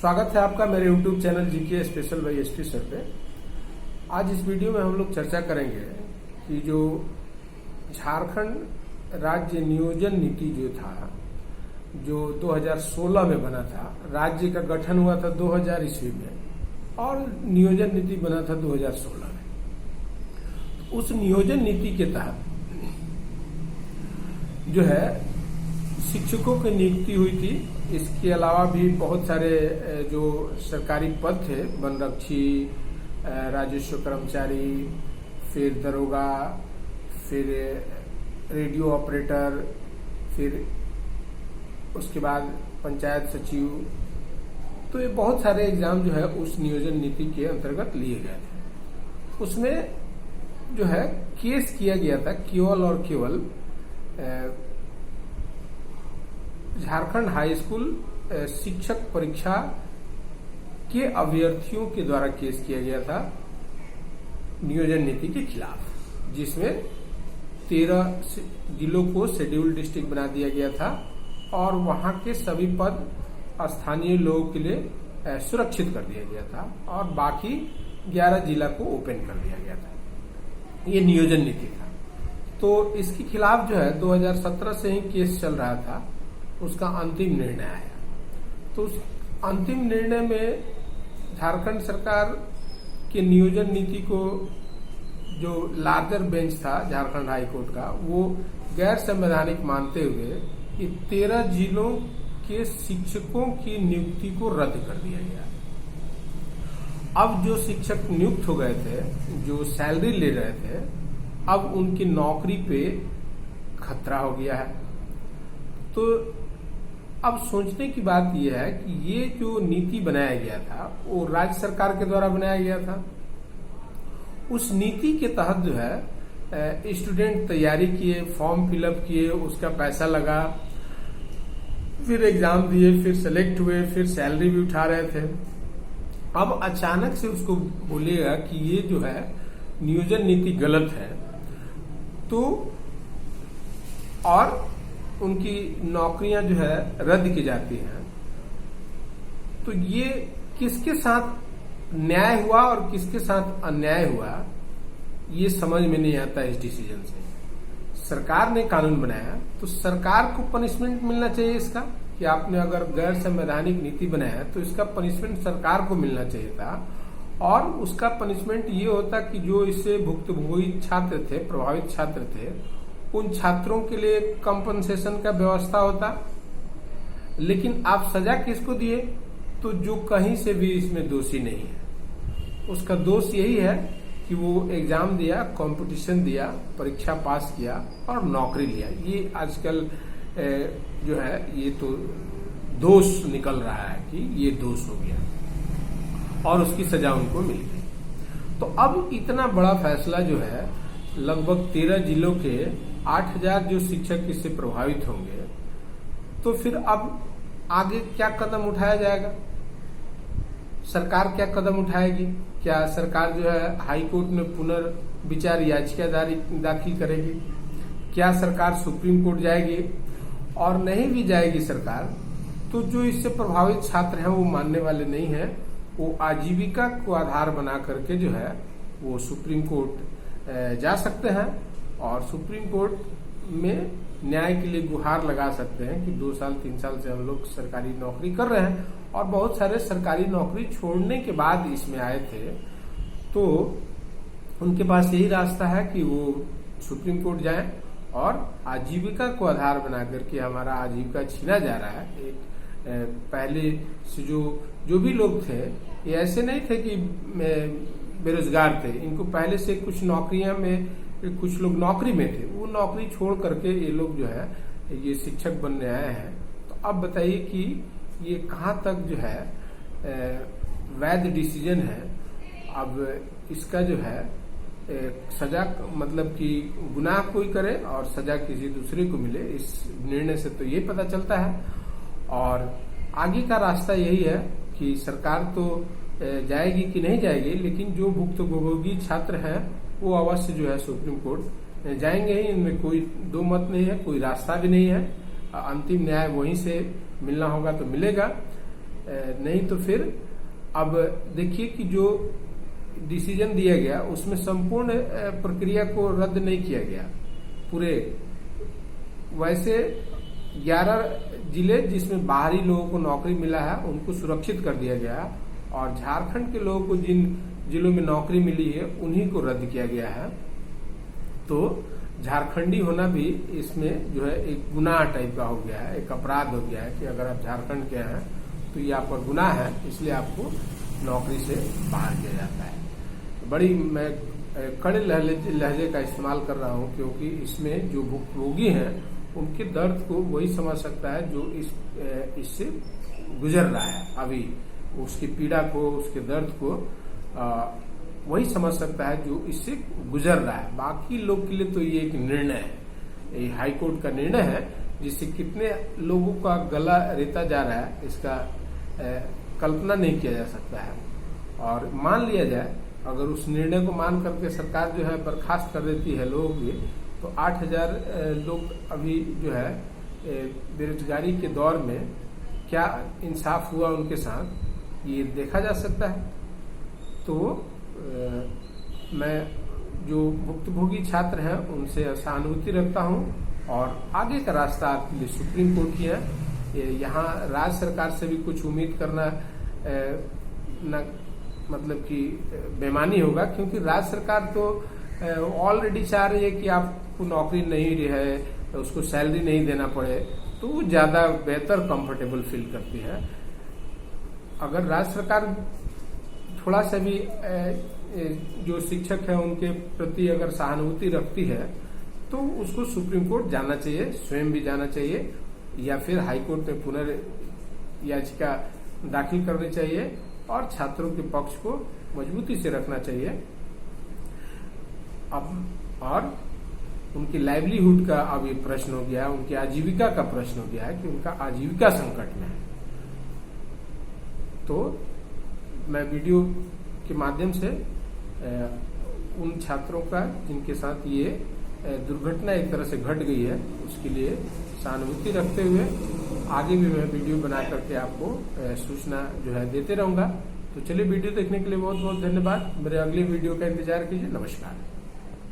स्वागत है आपका मेरे YouTube channel GK special by ST sir पे। आज इस वीडियो में हम लोग चर्चा करेंगे कि जो झारखंड राज्य नियोजन नीति जो था, जो 2016 में बना था, राज्य का गठन हुआ था 2000 ईस्वी में और नियोजन नीति बना था 2016 में। उस नियोजन नीति के तहत जो है शिक्षकों की नियुक्ति हुई थी। इसके अलावा भी बहुत सारे जो सरकारी पद थे, वनरक्षी, राजस्व कर्मचारी, फिर दरोगा, फिर रेडियो ऑपरेटर, फिर उसके बाद पंचायत सचिव, तो ये बहुत सारे एग्जाम जो है उस नियोजन नीति के अंतर्गत लिए गए थे। उसमें जो है केस किया गया था केवल और केवल झारखंड हाई स्कूल शिक्षक परीक्षा के अभ्यर्थियों के द्वारा केस किया गया था नियोजन नीति के खिलाफ, जिसमें 13 जिलों को शेड्यूल डिस्ट्रिक्ट बना दिया गया था और वहां के सभी पद स्थानीय लोगों के लिए सुरक्षित कर दिया गया था और बाकी 11 जिला को ओपन कर दिया गया था। ये नियोजन नीति था। तो इसके खिलाफ जो है 2017 से ही केस चल रहा था। उसका अंतिम निर्णय आया। तो उस अंतिम निर्णय में झारखंड सरकार के नियोजन नीति को जो लार्जर बेंच था झारखंड हाई कोर्ट का, वो गैर संवैधानिक मानते हुए कि 13 जिलों के शिक्षकों की नियुक्ति को रद्द कर दिया गया। अब जो शिक्षक नियुक्त हो गए थे, जो सैलरी ले रहे थे, अब उनकी नौकरी पे खतरा हो गया है। तो अब सोचने की बात यह है कि ये जो नीति बनाया गया था वो राज्य सरकार के द्वारा बनाया गया था। उस नीति के तहत जो है स्टूडेंट तैयारी किए, फॉर्म फिलअप किए, उसका पैसा लगा, फिर एग्जाम दिए, फिर सेलेक्ट हुए, फिर सैलरी भी उठा रहे थे। अब अचानक से उसको बोलेगा कि ये जो है नियोजन नीति गलत है, तो और उनकी नौकरियां जो है रद्द की जाती हैं। तो ये किसके साथ न्याय हुआ और किसके साथ अन्याय हुआ, ये समझ में नहीं आता इस डिसीजन से। सरकार ने कानून बनाया तो सरकार को पनिशमेंट मिलना चाहिए इसका, कि आपने अगर गैर संवैधानिक नीति बनाया तो इसका पनिशमेंट सरकार को मिलना चाहिए था। और उसका पनिशमेंट ये होता कि जो इससे भुक्तभोगी छात्र थे, प्रभावित छात्र थे, उन छात्रों के लिए कंपनसेशन का व्यवस्था होता। लेकिन आप सजा किसको दिए? तो जो कहीं से भी इसमें दोषी नहीं है। उसका दोष यही है कि वो एग्जाम दिया, कंपटीशन दिया, परीक्षा पास किया और नौकरी लिया। ये आजकल जो है ये तो दोष निकल रहा है कि ये दोष हो गया और उसकी सजा उनको मिल गई। तो अब इतना बड़ा फैसला जो है, लगभग 13 जिलों के 8000 जो शिक्षक इससे प्रभावित होंगे, तो फिर अब आगे क्या कदम उठाया जाएगा? सरकार क्या कदम उठाएगी? क्या सरकार जो है हाई कोर्ट में पुनर्विचार याचिका दाखिल करेगी? क्या सरकार सुप्रीम कोर्ट जाएगी? और नहीं भी जाएगी सरकार, तो जो इससे प्रभावित छात्र हैं वो मानने वाले नहीं हैं। वो आजीविका को आधार बना करके जो है वो सुप्रीम कोर्ट जा सकते हैं और सुप्रीम कोर्ट में न्याय के लिए गुहार लगा सकते हैं कि 2 साल 3 साल से हम लोग सरकारी नौकरी कर रहे हैं और बहुत सारे सरकारी नौकरी छोड़ने के बाद इसमें आए थे, तो उनके पास यही रास्ता है कि वो सुप्रीम कोर्ट जाएं और आजीविका को आधार बना करके हमारा आजीविका छीना जा रहा है। पहले से जो भी लोग थे, ये ऐसे नहीं थे कि बेरोजगार थे, इनको पहले से कुछ नौकरियां में, कुछ लोग नौकरी में थे, वो नौकरी छोड़ करके ये लोग जो है ये शिक्षक बनने आए हैं। तो अब बताइए कि ये कहाँ तक जो है वैध डिसीजन है। अब इसका जो है सजा, मतलब कि गुनाह कोई करे और सजा किसी दूसरे को मिले, इस निर्णय से तो ये पता चलता है। और आगे का रास्ता यही है कि सरकार तो जाएगी कि नहीं जाएगी, लेकिन जो भुक्तभोगी छात्र हैं वो अवश्य जो है सुप्रीम कोर्ट जाएंगे ही। इनमें कोई दो मत नहीं है, कोई रास्ता भी नहीं है। अंतिम न्याय वहीं से मिलना होगा तो मिलेगा। नहीं तो फिर अब देखिए कि जो डिसीजन दिया गया उसमें संपूर्ण प्रक्रिया को रद्द नहीं किया गया पूरे। वैसे 11 जिले जिसमें बाहरी लोगों को नौकरी मिला है उनको सुरक्षित कर दिया गया और झारखंड के लोगों को जिन जिलों में नौकरी मिली है उन्हीं को रद्द किया गया है। तो झारखंडी होना भी इसमें जो है एक गुनाह टाइप का हो गया है, एक अपराध हो गया है कि अगर आप झारखंड के हैं तो ये आप पर गुनाह है, इसलिए आपको नौकरी से बाहर किया जाता है। बड़ी मैं कड़े लहजे का इस्तेमाल कर रहा हूं क्योंकि इसमें जो भुक्तभोगी हैं उनके दर्द को वही समझ सकता है जो इससे गुजर रहा है, अभी उसकी पीड़ा को, उसके दर्द को वही समझ सकता है जो इससे गुजर रहा है। बाकी लोग के लिए तो ये एक निर्णय है, ये हाई कोर्ट का निर्णय है जिससे कितने लोगों का गला रेता जा रहा है इसका कल्पना नहीं किया जा सकता है। और मान लिया जाए अगर उस निर्णय को मान करके सरकार जो है बर्खास्त कर देती है लोगों की, तो 8,000 लोग अभी जो है बेरोजगारी के दौर में क्या इंसाफ हुआ उनके साथ, ये देखा जा सकता है। तो मैं जो भुक्तभोगी छात्र हैं उनसे सहानुभूति रखता हूं और आगे का रास्ता आपके लिए सुप्रीम कोर्ट ही है। यहाँ राज्य सरकार से भी कुछ उम्मीद करना न मतलब कि बेमानी होगा, क्योंकि राज्य सरकार तो ऑलरेडी चाह रही है कि आपको नौकरी नहीं रही है, उसको सैलरी नहीं देना पड़े, तो वो ज्यादा बेहतर कंफर्टेबल फील करती है। अगर राज्य सरकार थोड़ा सा भी जो शिक्षक है उनके प्रति अगर सहानुभूति रखती है तो उसको सुप्रीम कोर्ट जाना चाहिए, स्वयं भी जाना चाहिए, या फिर हाई कोर्ट में पुनर्याचिका दाखिल करनी चाहिए और छात्रों के पक्ष को मजबूती से रखना चाहिए। अब और उनकी लाइवलीहुड का अब ये प्रश्न हो गया है, उनकी आजीविका का प्रश्न हो गया है कि उनका आजीविका संकट में है। तो मैं वीडियो के माध्यम से उन छात्रों का जिनके साथ ये दुर्घटना एक तरह से घट गई है उसके लिए सहानुभूति रखते हुए आगे भी मैं वीडियो बना करके आपको सूचना जो है देते रहूंगा। तो चलिए, वीडियो देखने के लिए बहुत बहुत धन्यवाद। मेरे अगले वीडियो का इंतजार कीजिए। नमस्कार।